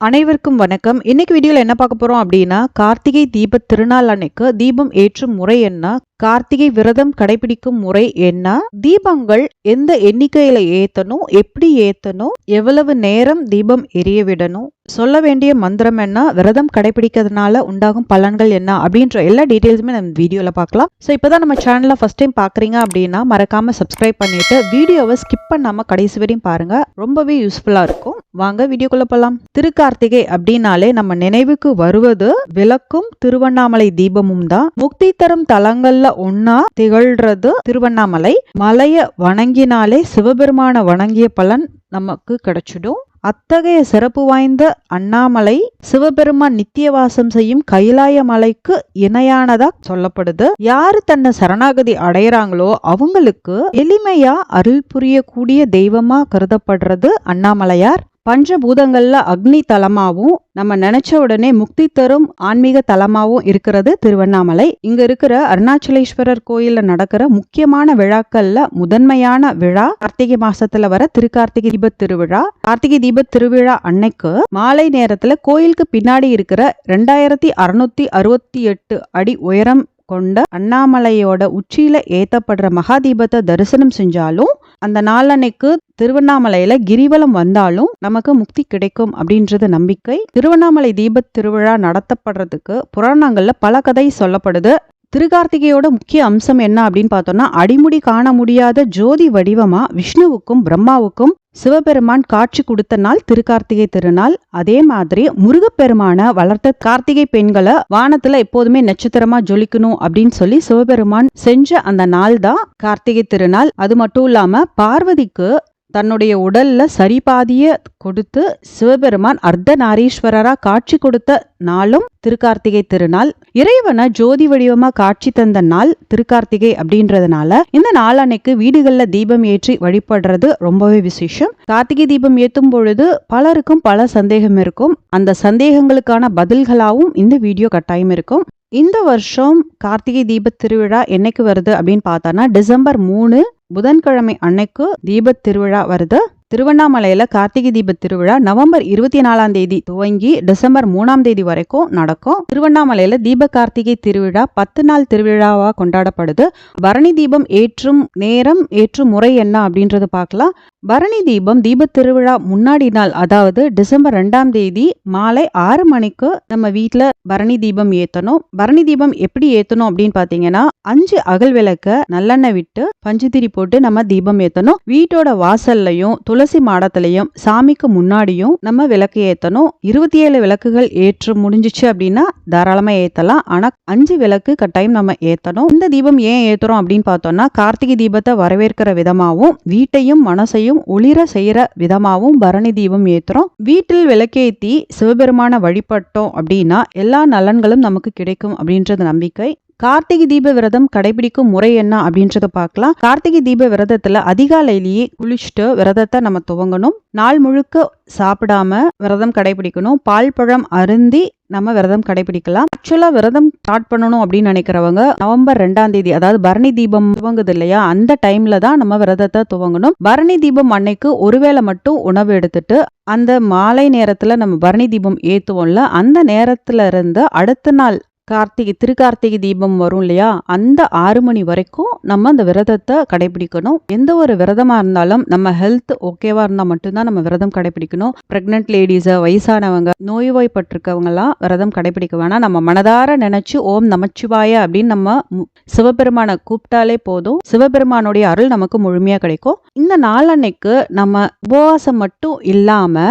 அனைவருக்கும் வணக்கம். இன்னைக்கு வீடியோல என்ன பார்க்க போறோம் அப்படின்னா, கார்த்திகை தீப திருநாள் அன்னைக்கு தீபம் ஏற்றும் முறை என்ன? கார்த்திகை விரதம் கடைபிடிக்கும் முறை என்ன? தீபங்கள் எந்த எண்ணிக்கையில ஏத்தணும்? எப்படி ஏத்தணும்? எவ்வளவு நேரம் தீபம் எரிய விடணும்? சொல்ல வேண்டிய மந்திரம் என்ன? விரதம் கடைபிடிக்கிறதுனால உண்டாகும் பலன்கள் என்ன? அப்படின்ற எல்லா டீடைல்ஸுமே நம்ம வீடியோல பார்க்கலாம். ஸோ இப்போதான் நம்ம சேனலை ஃபர்ஸ்ட் டைம் பார்க்குறீங்க அப்படின்னா மறக்காம சப்ஸ்கிரைப் பண்ணிட்டு வீடியோவை ஸ்கிப் பண்ணாம கடைசி வரையும் பாருங்க. ரொம்பவே யூஸ்ஃபுல்லா இருக்கும். வாங்க வீடியோக்குள்ள போலாம். திருக்கார்த்திகை அப்படின்னாலே நம்ம நினைவுக்கு வருவது விளக்கும் திருவண்ணாமலை தீபமும் தான். முக்தி தரும் தலங்கள்ல ஒன்னா திகழ்றது திருவண்ணாமலை. மலைய வணங்கினாலே சிவபெருமான வணங்கிய பலன் நமக்கு கிடைச்சிடும். அத்தகைய சிறப்பு வாய்ந்த அண்ணாமலை சிவபெருமான் நித்தியவாசம் செய்யும் கைலாய மலைக்கு இணையானதா சொல்லப்படுது. யாரு தன்னை சரணாகதி அடையறாங்களோ அவங்களுக்கு எளிமையா அருள் புரியக்கூடிய தெய்வமா கருதப்படுறது அண்ணாமலையார். பஞ்சபூதங்கள்ல அக்னி தலமாவும் நம்ம நினைச்ச உடனே முக்தி தரும் ஆன்மீக தலமாவும் இருக்கிறது திருவண்ணாமலை. இங்க இருக்கிற அருணாச்சலேஸ்வரர் கோயில்ல நடக்கிற முக்கியமான விழாக்கள்ல முதன்மையான விழா கார்த்திகை மாசத்துல வர திருக்கார்த்திகை தீப திருவிழா. கார்த்திகை தீப திருவிழா அன்னைக்கு மாலை நேரத்துல கோயிலுக்கு பின்னாடி இருக்கிற 2668 அடி உயரம் கொண்ட அண்ணாமலையோட உச்சியில ஏத்தப்படுற மகாதீபத்தை தரிசனம் செஞ்சாலும் அந்த நாளன்னைக்கு திருவண்ணாமலையில கிரிவலம் வந்தாலும் நமக்கு முக்தி கிடைக்கும் அப்படின்றது நம்பிக்கை. திருவண்ணாமலை தீப திருவிழா நடத்தப்படுறதுக்கு புராணங்கள்ல பல கதை சொல்லப்படுது. திருக்கார்த்திகையோட முக்கிய அம்சம் என்ன அப்படின்னு பார்த்தோம்னா, அடிமுடி காண முடியாத ஜோதி வடிவமா விஷ்ணுவுக்கும் பிரம்மாவுக்கும் சிவபெருமான் காட்சி கொடுத்த நாள் திருக்கார்த்திகை திருநாள். அதே மாதிரி முருகப்பெருமான வளர்த்த கார்த்திகை பெண்களை வானத்துல எப்போதுமே நட்சத்திரமா ஜொலிக்கணும் அப்படின்னு சொல்லி சிவபெருமான் செஞ்ச அந்த நாள் தான் கார்த்திகை திருநாள். அது மட்டும் இல்லாம பார்வதிக்கு தன்னுடைய உடல்ல சரிபாதிய கொடுத்து சிவபெருமான் அர்த்தநாரீஸ்வரரா காட்சி கொடுத்த நாளும் திருக்கார்த்திகை திருநாள். இறைவனை ஜோதி வடிவமா காட்சி தந்த நாள் திருக்கார்த்திகை அப்படின்றதுனால இந்த நாள் அன்னைக்கு வீடுகள்ல தீபம் ஏற்றி வழிபடுறது ரொம்பவே விசேஷம். கார்த்திகை தீபம் ஏற்றும் பொழுது பலருக்கும் பல சந்தேகம் இருக்கும். அந்த சந்தேகங்களுக்கான பதில்களாவும் இந்த வீடியோ கட்டாயம் இருக்கும். இந்த வருஷம் கார்த்திகை தீப திருவிழா என்னைக்கு வருது அப்படின்னு பார்த்தோன்னா, டிசம்பர் 3 புதன்கிழமை அன்னைக்கு தீப திருவிழா வருது. திருவண்ணாமலையில கார்த்திகை தீப திருவிழா நவம்பர் 24ஆம் தேதி துவங்கி டிசம்பர் 3ஆம் தேதி வரைக்கும் நடக்கும். திருவண்ணாமலையில தீப கார்த்திகை திருவிழா 10 நாள் திருவிழாவா கொண்டாடப்படுது. பரணி தீபம் ஏற்றும் நேரம் ஏற்றும் முறை என்ன அப்படின்றது பார்க்கலாம். பரணி தீபம் தீப திருவிழா முன்னாடி நாள், அதாவது டிசம்பர் 2ஆம் தேதி மாலை 6 மணிக்கு நம்ம வீட்டுல பரணி தீபம் ஏத்தணும். பரணி தீபம் எப்படி ஏத்தணும் அப்படின்னு பாத்தீங்கன்னா, 5 அகல் விளக்க நல்லெண்ணெய் விட்டு பஞ்சுத்திரி போட்டு நம்ம தீபம் ஏத்தணும். வீட்டோட வாசல்லையும் துளசி மாடத்திலையும் சாமிக்கு முன்னாடியும் நம்ம விளக்கு ஏத்தணும். 27 விளக்குகள் ஏற்று முடிஞ்சிச்சு அப்படின்னா தாராளமா ஏத்தலாம். ஆனா 5 விளக்கு கட்டாயம் நம்ம ஏத்தணும். இந்த தீபம் ஏன் ஏத்துறோம் அப்படின்னு பார்த்தோம்னா, கார்த்திகை தீபத்தை வரவேற்கிற விதமாவும் வீட்டையும் மனசையும் ஒளிர செய்யற விதமாவும் பரணி தீபம் ஏத்துறோம். வீட்டில் விளக்கேத்தி சிவபெருமான வழிபட்டோம் அப்படின்னா எல்லா நலன்களும் நமக்கு கிடைக்கும் அப்படின்றது நம்பிக்கை. கார்த்திகை தீப விரதம் கடைபிடிக்கும் முறை என்ன அப்படின்றத பார்க்கலாம். கார்த்திகை தீப விரதத்துல அதிகாலையிலேயே குளிச்சுட்டு விரதத்தை நம்ம துவங்கணும். நாள் முழுக்க சாப்பிடாம விரதம் கடைபிடிக்கணும். பால் பழம் அருந்தி நம்ம விரதம் கடைபிடிக்கலாம். ஆக்சுவலா விரதம் ஸ்டார்ட் பண்ணணும் அப்படின்னு நினைக்கிறவங்க நவம்பர் 2ஆம் தேதி, அதாவது பரணி தீபம் துவங்குது இல்லையா, அந்த டைம்ல தான் நம்ம விரதத்தை துவங்கணும். பரணி தீபம் அன்னைக்கு ஒருவேளை மட்டும் உணவு எடுத்துட்டு அந்த மாலை நேரத்துல நம்ம பரணி தீபம் ஏத்துவோம்ல, அந்த நேரத்துல இருந்து அடுத்த நாள் திருக்கார்த்திகை தீபம் வரும் இல்லையா, அந்த 6 மணி வரைக்கும் நம்ம அந்த விரதத்தை கடைபிடிக்கணும். எந்த ஒரு விரதமா இருந்தாலும் நம்ம ஹெல்த் ஓகேவா இருந்தா மட்டும்தான் நம்ம விரதம் கடைபிடிக்கணும். பிரெக்னன்ட் லேடிஸ், வயசானவங்க, நோய்வாய்ப்பட்டிருக்கவங்க எல்லாம் விரதம் கடைபிடிக்க வேணாம். நம்ம மனதார நினைச்சு ஓம் நமச்சிவாய அப்படின்னு நம்ம சிவபெருமானை கூப்பிட்டாலே போதும். சிவபெருமானுடைய அருள் நமக்கு முழுமையா கிடைக்கும். இந்த நாளன்னைக்கு நம்ம உபவாசம் மட்டும் இல்லாம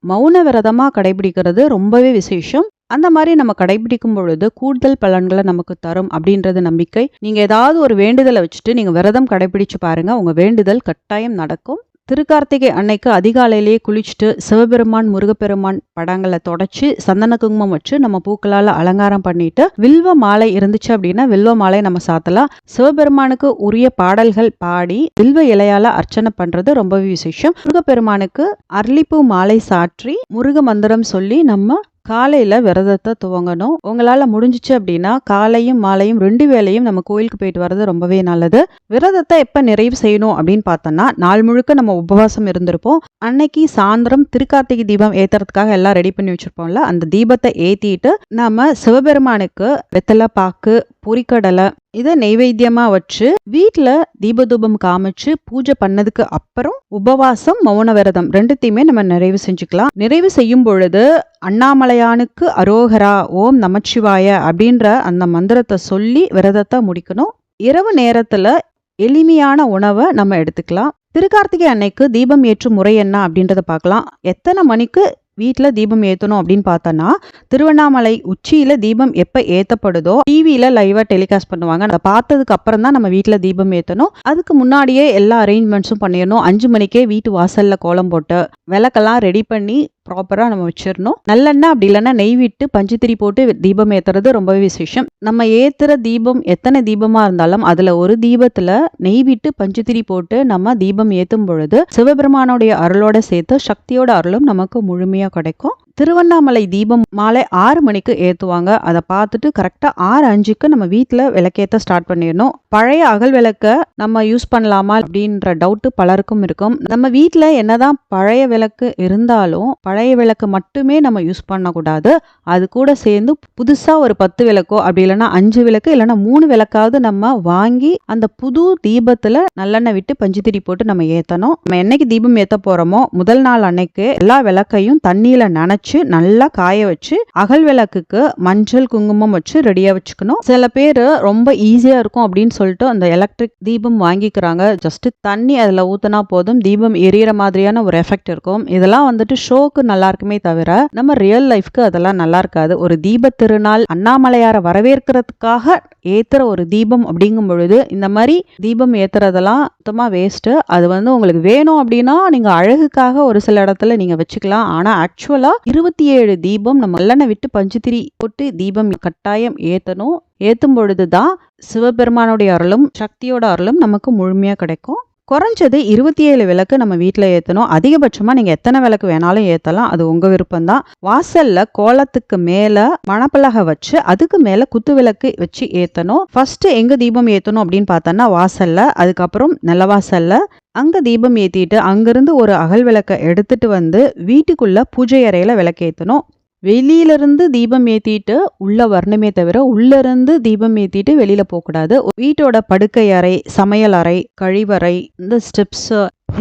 மௌன விரதமா கடைபிடிக்கிறது ரொம்பவே விசேஷம். அந்த மாதிரி நம்ம கடைபிடிக்கும் பொழுது கூடுதல் பலன்களை நமக்கு தரும் அப்படின்றது நம்பிக்கை. நீங்க ஏதாவது ஒரு வேண்டுதலை வச்சுட்டு நீங்க விரதம் கடைபிடிச்சு பாருங்க, உங்க வேண்டுதல் கட்டாயம் நடக்கும். திருக்கார்த்திகை அன்னைக்கு அதிகாலையிலேயே குளிச்சுட்டு சிவபெருமான் முருகப்பெருமான் படங்களை தொடச்சு சந்தன குங்குமம் வச்சு நம்ம பூக்களால அலங்காரம் பண்ணிட்டு வில்வ மாலை இருந்துச்சு அப்படின்னா வில்வ மாலை நம்ம சாத்தலாம். சிவபெருமானுக்கு உரிய பாடல்கள் பாடி வில்வ இலையால அர்ச்சனை பண்றது ரொம்பவே விசேஷம். முருகப்பெருமானுக்கு அரளிப்பூ மாலை சாற்றி முருக மந்திரம் சொல்லி நம்ம காலையில விரதத்தை துவங்கணும். உங்களால முடிஞ்சுச்சு அப்படின்னா காலையும் மாலையும் 2 வேளையும் நம்ம கோயிலுக்கு போயிட்டு வர்றது ரொம்பவே நல்லது. விரதத்தை எப்ப நிறைவு செய்யணும் அப்படின்னு பார்த்தோம்னா, நாள் முழுக்க நம்ம உபவாசம் இருந்திருப்போம். அன்னைக்கு சாயந்தரம் திருக்கார்த்திகை தீபம் ஏத்துறதுக்காக எல்லாம் ரெடி பண்ணி வச்சிருப்போம்ல, அந்த தீபத்தை ஏத்திட்டு நம்ம சிவபெருமானுக்கு வெத்தலை பாக்கு, பொரிக்கடலை இதை நெய்வேத்தியமா வச்சு வீட்டுல தீபதூபம் காமிச்சு பூஜை பண்ணதுக்கு அப்புறம் உபவாசம், மௌன விரதம் 2த்தையுமே நம்ம நிறைவு செஞ்சுக்கலாம். நிறைவு செய்யும் பொழுது அண்ணாமலையானுக்கு அரோகரா, ஓம் நமச்சிவாய அப்படின்ற அந்த மந்திரத்தை சொல்லி விரதத்தை முடிக்கணும். இரவு நேரத்துல எளிமையான உணவை நம்ம எடுத்துக்கலாம். திருக்கார்த்திகை அன்னைக்கு தீபம் ஏற்றும் முறை என்ன அப்படின்றத பார்க்கலாம். எத்தனை மணிக்கு வீட்டில் தீபம் ஏற்றணும் அப்படின்னு பார்த்தோன்னா, திருவண்ணாமலை உச்சியில் தீபம் எப்போ ஏற்றப்படுதோ டிவியில் லைவாக டெலிகாஸ்ட் பண்ணுவாங்க. அதை பார்த்ததுக்கு அப்புறம் தான் நம்ம வீட்டில் தீபம் ஏற்றணும். அதுக்கு முன்னாடியே எல்லா அரேஞ்ச்மெண்ட்ஸும் பண்ணிடணும். 5 மணிக்கே வீட்டு வாசலில் கோலம் போட்டு விளக்கெல்லாம் ரெடி பண்ணி ப்ராப்பராக நம்ம வச்சிடணும். நல்லெண்ணெய் அப்படி இல்லைன்னா நெய் விட்டு பஞ்சுத்திரி போட்டு தீபம் ஏற்றுறது ரொம்பவே விசேஷம். நம்ம ஏற்றுற தீபம் எத்தனை தீபமாக இருந்தாலும் அதில் ஒரு தீபத்தில் நெய் விட்டு பஞ்சுத்திரி போட்டு நம்ம தீபம் ஏற்றும் பொழுது சிவபெருமானுடைய அருளோட சேர்த்து சக்தியோட அருளும் நமக்கு முழுமையாக கிடைக்கும். திருவண்ணாமலை தீபம் மாலை 6 மணிக்கு ஏற்றுவாங்க. அதை பார்த்துட்டு கரெக்டாக 6:05க்கு நம்ம வீட்டில் விளக்கேற்ற ஸ்டார்ட் பண்ணிடணும். பழைய அகல் விளக்க நம்ம யூஸ் பண்ணலாமா அப்படின்ற டவுட்டு பலருக்கும் இருக்கும். நம்ம வீட்டில் என்னதான் பழைய விளக்கு இருந்தாலும் பழைய விளக்கு மட்டுமே நம்ம யூஸ் பண்ணக்கூடாது. அது கூட சேர்ந்து புதுசாக ஒரு 10 விளக்கோ அப்படி இல்லைன்னா 5 விளக்கு இல்லைன்னா 3 விளக்காவது நம்ம வாங்கி அந்த புது தீபத்தில் நல்லெண்ணெய் விட்டு பஞ்சுத்திரி போட்டு நம்ம ஏற்றணும். நம்ம என்னைக்கு தீபம் ஏற்ற போகிறோமோ முதல் நாள் அன்னைக்கு எல்லா விளக்கையும் தண்ணியில் நனைச்சு நல்லா காய வச்சு அகல் விளக்குக்கு மஞ்சள் குங்குமம் வச்சு ரெடியா வச்சுக்கணும். சில பேர் ரொம்ப ஈஸியா இருக்கும் அப்படின்னு சொல்லிட்டு அந்த எலக்ட்ரிக் தீபம் வாங்கிக்கிறாங்க. ஜஸ்ட் தண்ணி அதுல ஊத்தினா போதும், தீபம் எரியற மாதிரியான ஒரு எஃபெக்ட் இருக்கும். இதெல்லாம் வந்துட்டு ஷோக்கு நல்லா இருக்குமே தவிர நம்ம ரியல் லைஃப்க்கு அதெல்லாம் நல்லா இருக்காது. ஒரு தீப திருநாள் அண்ணாமலையாரை வரவேற்கிறதுக்காக ஏத்துற ஒரு தீபம் அப்படிங்கும் பொழுது இந்த மாதிரி தீபம் ஏத்துறதெல்லாம் சுத்தமா வேஸ்ட். அது உங்களுக்கு வேணும் அப்படின்னா நீங்க அழகுக்காக ஒரு சில இடத்துல நீங்க வச்சுக்கலாம். ஆனா ஆக்சுவலா 27 தீபம் நம்ம நல்லெண்ணெய் விட்டு பஞ்சுத்திரி போட்டு தீபம் கட்டாயம் ஏத்தணும். ஏத்தும் பொழுதுதான் சிவபெருமானுடைய அருளும் சக்தியோட அருளும் நமக்கு முழுமையா கிடைக்கும். குறைஞ்சது 27 விளக்கு நம்ம வீட்டில் ஏற்றணும். அதிகபட்சமாக நீங்கள் எத்தனை விளக்கு வேணாலும் ஏற்றலாம், அது உங்கள் விருப்பம்தான். வாசலில் கோலத்துக்கு மேலே மணப்பலகை வச்சு அதுக்கு மேலே குத்து விளக்கு வச்சு ஏற்றணும். ஃபர்ஸ்ட் எங்கே தீபம் ஏற்றணும் அப்படின்னு பார்த்தோன்னா வாசலில், அதுக்கப்புறம் நிலவாசலில் அங்கே தீபம் ஏற்றிட்டு அங்கேருந்து ஒரு அகல் விளக்கை எடுத்துட்டு வந்து வீட்டுக்குள்ளே பூஜை அறையில் விளக்கேற்றணும். வெளியிலிருந்து தீபம் ஏற்றிட்டு உள்ள வரணுமே தவிர உள்ள இருந்து தீபம் ஏற்றிட்டு வெளியில போகக்கூடாது. வீட்டோட படுக்கை அறை, சமையல் அறை, கழிவறை, இந்த ஸ்டெப்ஸ்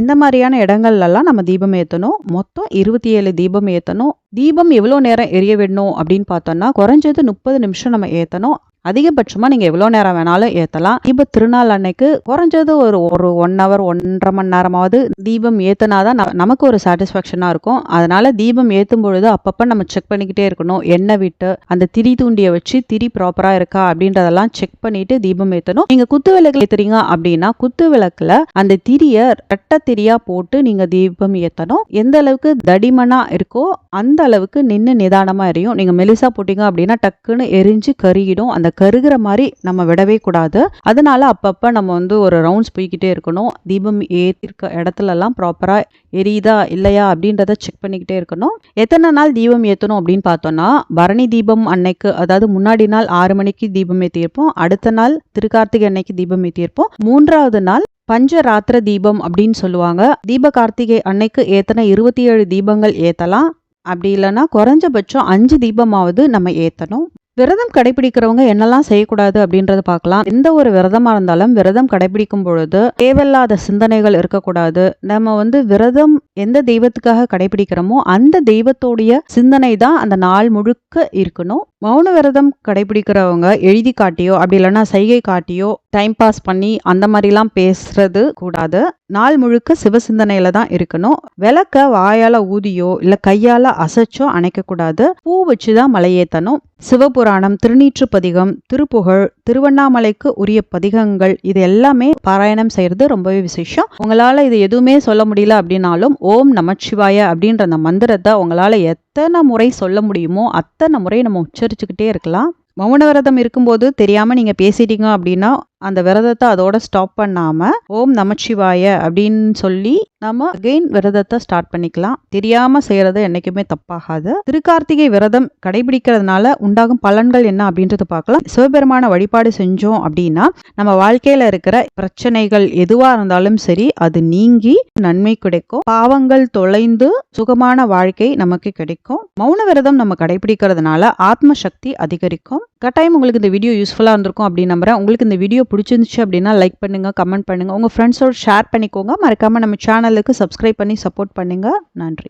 இந்த மாதிரியான இடங்கள்லாம் நம்ம தீபம் ஏற்றணும். மொத்தம் 27 தீபம் ஏற்றணும். தீபம் எவ்வளோ நேரம் எரிய விடணும் அப்படின்னு பார்த்தோம்னா குறைஞ்சது 30 நிமிஷம் நம்ம ஏற்றணும். அதிகபட்சமாக நீங்கள் எவ்வளோ நேரம் வேணாலும் ஏற்றலாம். தீப திருநாள் அன்னைக்கு குறைஞ்சது ஒரு 1 ஹவர் 1.5 மணி நேரமாவது தீபம் ஏற்றினாதான் நமக்கு ஒரு சாட்டிஸ்ஃபேக்ஷனாக இருக்கும். அதனால தீபம் ஏற்றும் பொழுது அப்பப்போ நம்ம செக் பண்ணிக்கிட்டே இருக்கணும். எண்ணெய் விட்டு அந்த திரி தூண்டியை வச்சு திரி ப்ராப்பராக இருக்கா அப்படின்றதெல்லாம் செக் பண்ணிட்டு தீபம் ஏற்றணும். நீங்கள் குத்து விளக்கு ஏற்றுறீங்க அப்படின்னா குத்து விளக்குல அந்த திரியை ரெட்டை திரியா போட்டு நீங்கள் தீபம் ஏற்றணும். எந்த அளவுக்கு தடிமனா இருக்கோ அந்த அளவுக்கு நின்று நிதானமாக எரியும். நீங்கள் மெலிசா போட்டீங்க அப்படின்னா டக்குன்னு எரிஞ்சு கருகிடும். அந்த கருகிற மாதிரி நம்ம விடவே கூடாது. அதனால அப்பப்ப நம்ம ஒரு ரவுண்ட்ஸ் போய்கிட்டே இருக்கணும். தீபம் ஏற்றிருக்க இடத்துல எல்லாம் ப்ராப்பரா எரியுதா இல்லையா அப்படின்றத செக் பண்ணிக்கிட்டே இருக்கணும். எத்தனை நாள் தீபம் ஏற்றணும் அப்படின்னு பார்த்தோம்னா பரணி தீபம் அன்னைக்கு, அதாவது முன்னாடி நாள் 6 மணிக்கு தீபம் ஏற்றிருப்போம். அடுத்த நாள் திருக்கார்த்திகை அன்னைக்கு தீபம் ஏற்றிருப்போம். 3வது நாள் பஞ்சராத்திர தீபம் அப்படின்னு சொல்லுவாங்க. தீப கார்த்திகை அன்னைக்கு ஏத்தனை 27 தீபங்கள் ஏத்தலாம். அப்படி இல்லைன்னா குறைஞ்சபட்சம் 5 தீபமாவது நம்ம ஏற்றணும். விரதம் கடைபிடிக்கிறவங்க என்னெல்லாம் செய்யக்கூடாது அப்படின்றத பார்க்கலாம். எந்த ஒரு விரதமா இருந்தாலும் விரதம் கடைபிடிக்கும் பொழுது தேவையில்லாத சிந்தனைகள் இருக்கக்கூடாது. நம்ம விரதம் எந்த தெய்வத்துக்காக கடைபிடிக்கிறோமோ அந்த தெய்வத்தோடைய சிந்தனை தான் அந்த நாள் முழுக்க இருக்கணும். மௌன விரதம் கடைபிடிக்கிறவங்க எழுதி காட்டியோ அப்படி இல்லைன்னா சைகை காட்டியோ டைம் பாஸ் பண்ணி அந்த மாதிரிலாம் பேசுறது கூடாது. நாள் முழுக்க சிவசிந்தனையில தான் இருக்கணும். விளக்க வாயால ஊதியோ இல்ல கையால அசைச்சோ அணைக்க கூடாது. பூ வச்சுதான் மலையேற்றணும். சிவபுராணம், திருநீற்று பதிகம், திருப்புகழ், திருவண்ணாமலைக்கு உரிய பதிகங்கள் இது எல்லாமே பாராயணம் செய்யறது ரொம்பவே விசேஷம். உங்களால இது எதுவுமே சொல்ல முடியல அப்படின்னாலும் ஓம் நமச்சிவாய அப்படின்ற அந்த மந்திரத்தை உங்களால எத்தனை முறை சொல்ல முடியுமோ அத்தனை முறை நம்ம உச்சரிச்சுக்கிட்டே இருக்கலாம். மௌன விரதம் இருக்கும்போது தெரியாம நீங்க பேசிட்டீங்க அப்படின்னா அந்த விரதத்தை அதோட ஸ்டாப் பண்ணாம ஓம் நமச்சிவாய அப்படின்னு சொல்லி நம்ம அகைன் விரதத்தை ஸ்டார்ட் பண்ணிக்கலாம். தெரியாம செய்யறது என்னைக்குமே தப்பாகாது. திருக்கார்த்திகை விரதம் கடைபிடிக்கிறதுனால உண்டாகும் பலன்கள் என்ன அப்படின்றது பார்க்கலாம். சிவபெருமான வழிபாடு செஞ்சோம் அப்படின்னா நம்ம வாழ்க்கையில இருக்கிற பிரச்சனைகள் எதுவா இருந்தாலும் சரி அது நீங்கி நன்மை கிடைக்கும். பாவங்கள் தொலைந்து சுகமான வாழ்க்கை நமக்கு கிடைக்கும். மௌன விரதம் நம்ம கடைபிடிக்கிறதுனால ஆத்ம சக்தி அதிகரிக்கும். கட்டாயம் உங்களுக்கு இந்த வீடியோ யூஸ்ஃபுல்லா இருந்திருக்கும் அப்படின்னு நம்புறேன். உங்களுக்கு இந்த வீடியோ பிடிச்சிருந்துச்சு அப்படின்னா லைக் பண்ணுங்க, கமெண்ட் பண்ணுங்க, உங்க ஃப்ரெண்ட்ஸோட ஷேர் பண்ணிக்கோங்க. மறக்காம நம்ம சேனலுக்கு சப்ஸ்கிரைப் பண்ணி சப்போர்ட் பண்ணுங்க. நன்றி.